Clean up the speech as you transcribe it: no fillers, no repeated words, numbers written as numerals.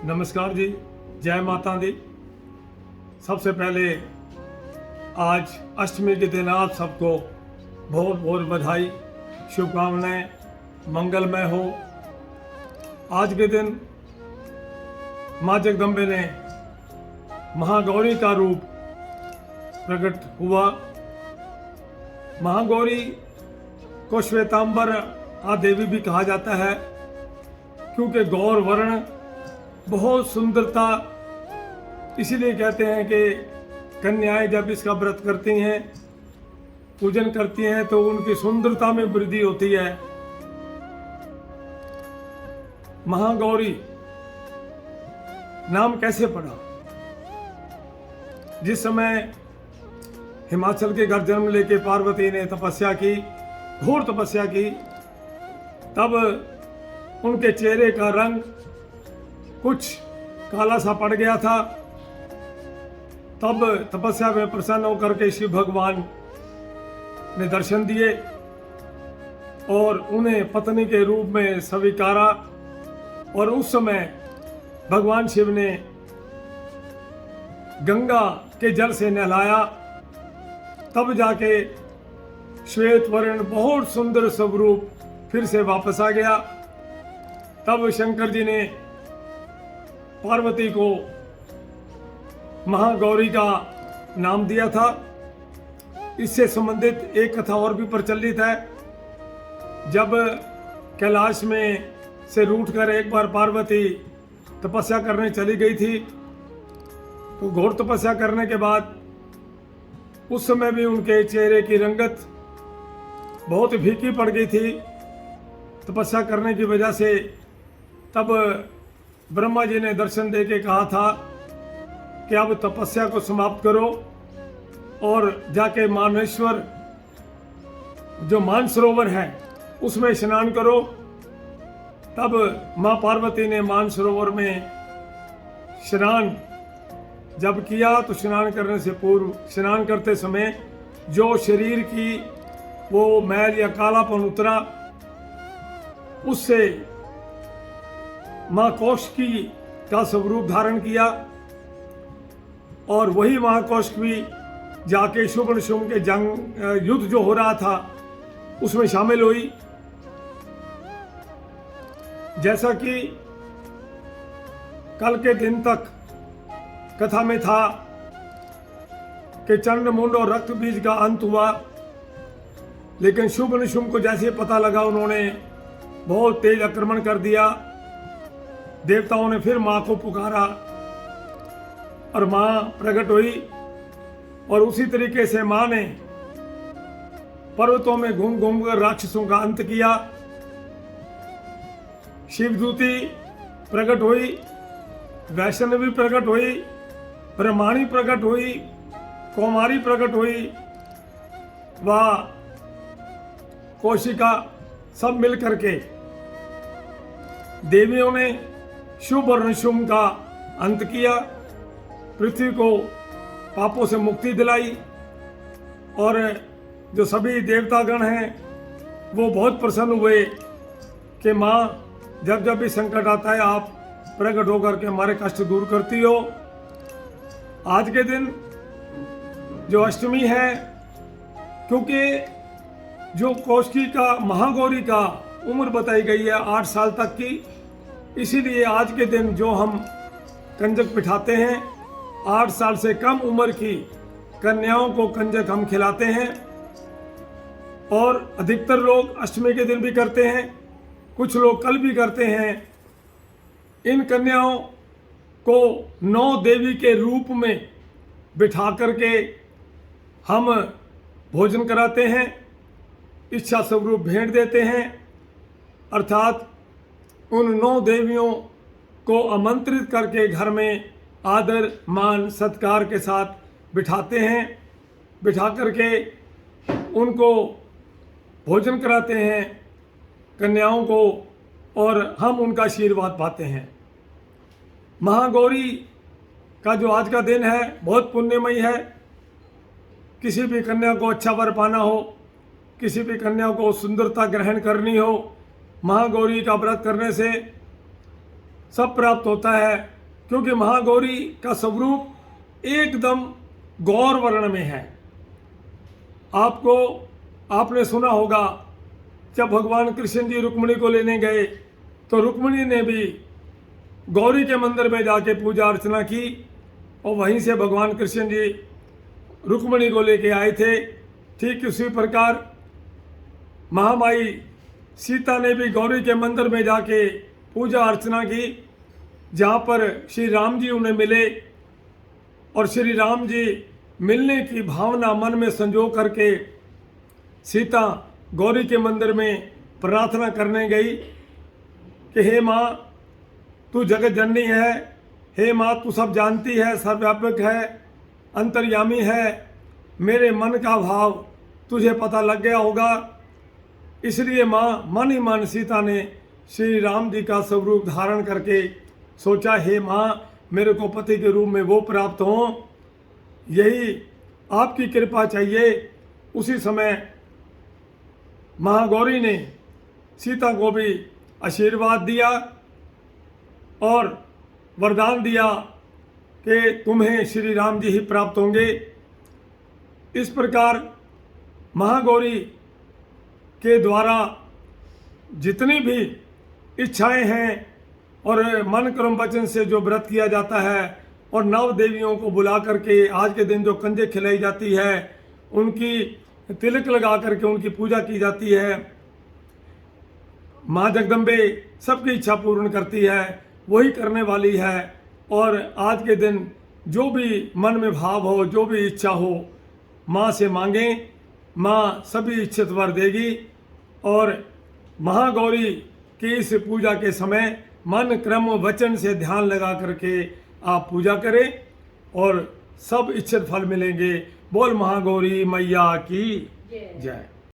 नमस्कार जी, जय माता दी। सबसे पहले आज अष्टमी के दिन आप सबको बहुत बहुत बधाई, शुभकामनाएं, मंगलमय हो। आज के दिन माँ जगदम्बे ने महागौरी का रूप प्रकट हुआ। महागौरी को श्वेतांबर आदेवी भी कहा जाता है, क्योंकि गौर वर्ण बहुत सुंदरता, इसीलिए कहते हैं कि कन्याएं जब इसका व्रत करती हैं, पूजन करती हैं, तो उनकी सुंदरता में वृद्धि होती है। महागौरी नाम कैसे पड़ा? जिस समय हिमाचल के घर जन्म लेके पार्वती ने तपस्या की, घोर तपस्या की, तब उनके चेहरे का रंग कुछ काला सा पड़ गया था। तब तपस्या में प्रसन्न होकर के शिव भगवान ने दर्शन दिए और उन्हें पत्नी के रूप में स्वीकारा। और उस समय भगवान शिव ने गंगा के जल से नहलाया, तब जाके श्वेत वर्ण बहुत सुंदर स्वरूप फिर से वापस आ गया। तब शंकर जी ने पार्वती को महागौरी का नाम दिया था। इससे संबंधित एक कथा और भी प्रचलित है। जब कैलाश में से रूठकर एक बार पार्वती तपस्या करने चली गई थी, तो घोर तपस्या करने के बाद उस समय भी उनके चेहरे की रंगत बहुत फीकी पड़ गई थी तपस्या करने की वजह से। तब ब्रह्मा जी ने दर्शन दे के कहा था कि अब तपस्या को समाप्त करो और जाके मानेश्वर जो मानसरोवर है उसमें स्नान करो। तब माँ पार्वती ने मानसरोवर में स्नान जब किया, तो स्नान करने से पूर्व, स्नान करते समय जो शरीर की वो मैल या कालापन उतरा, उससे माँ कौशिकी का स्वरूप धारण किया। और वही माँ कौशिकी जाके शुभ निशुंभ के युद्ध जो हो रहा था उसमें शामिल हुई। जैसा कि कल के दिन तक कथा में था कि चंड मुंड और रक्त बीज का अंत हुआ, लेकिन शुभ निशुंभ को जैसे पता लगा, उन्होंने बहुत तेज आक्रमण कर दिया। देवताओं ने फिर माँ को पुकारा और माँ प्रकट हुई। और उसी तरीके से माँ ने पर्वतों में घूम घूम कर राक्षसों का अंत किया। शिवदूती प्रकट हुई, वैष्णवी प्रकट हुई, ब्रह्माणी प्रकट हुई, कौमारी प्रकट हुई, व कौशिका, सब मिल करके देवियों ने शुभ और निशुंभ का अंत किया, पृथ्वी को पापों से मुक्ति दिलाई। और जो सभी देवतागण हैं वो बहुत प्रसन्न हुए कि माँ, जब जब भी संकट आता है आप प्रकट होकर के हमारे कष्ट दूर करती हो। आज के दिन जो अष्टमी है, क्योंकि जो कौशिकी का, महागौरी का उम्र बताई गई है 8 साल तक की, इसीलिए आज के दिन जो हम कंजक बिठाते हैं, 8 साल से कम उम्र की कन्याओं को कंजक हम खिलाते हैं। और अधिकतर लोग अष्टमी के दिन भी करते हैं, कुछ लोग कल भी करते हैं। इन कन्याओं को 9 देवी के रूप में बिठा करके हम भोजन कराते हैं, इच्छा स्वरूप भेंट देते हैं, अर्थात उन 9 देवियों को आमंत्रित करके घर में आदर मान सत्कार के साथ बिठाते हैं। बिठा करके उनको भोजन कराते हैं कन्याओं को, और हम उनका आशीर्वाद पाते हैं। महागौरी का जो आज का दिन है बहुत पुण्यमयी है। किसी भी कन्या को अच्छा वर पाना हो, किसी भी कन्या को सुंदरता ग्रहण करनी हो, महागौरी का व्रत करने से सब प्राप्त होता है। क्योंकि महागौरी का स्वरूप एकदम गौर वर्ण में है। आपने सुना होगा जब भगवान कृष्ण जी रुक्मिणी को लेने गए तो रुक्मिणी ने भी गौरी के मंदिर में जाके पूजा अर्चना की और वहीं से भगवान कृष्ण जी रुक्मिणी को लेके आए थे। ठीक उसी प्रकार महामाई सीता ने भी गौरी के मंदिर में जाके पूजा अर्चना की, जहाँ पर श्री राम जी उन्हें मिले और श्री राम जी मिलने की भावना मन में संजो करके सीता गौरी के मंदिर में प्रार्थना करने गई कि हे माँ तू जगत जननी है, हे माँ तू सब जानती है, सर्वव्यापक है, अंतर्यामी है, मेरे मन का भाव तुझे पता लग गया होगा। इसलिए माँ मन ही मन सीता ने श्री राम जी का स्वरूप धारण करके सोचा हे माँ मेरे को पति के रूप में वो प्राप्त हों, यही आपकी कृपा चाहिए। उसी समय महागौरी ने सीता को भी आशीर्वाद दिया और वरदान दिया कि तुम्हें श्री राम जी ही प्राप्त होंगे। इस प्रकार महागौरी के द्वारा जितनी भी इच्छाएं हैं और मन कर्म वचन से जो व्रत किया जाता है और नव देवियों को बुला करके आज के दिन जो कंजे खिलाई जाती है, उनकी तिलक लगा करके उनकी पूजा की जाती है। माँ जगदम्बे सबकी इच्छा पूर्ण करती है, वही करने वाली है। और आज के दिन जो भी मन में भाव हो, जो भी इच्छा हो, माँ से मांगें, माँ सभी इच्छित वर देगी। और महागौरी की इस पूजा के समय मन क्रम वचन से ध्यान लगा करके आप पूजा करें और सब इच्छित फल मिलेंगे। बोल महागौरी मैया की जय।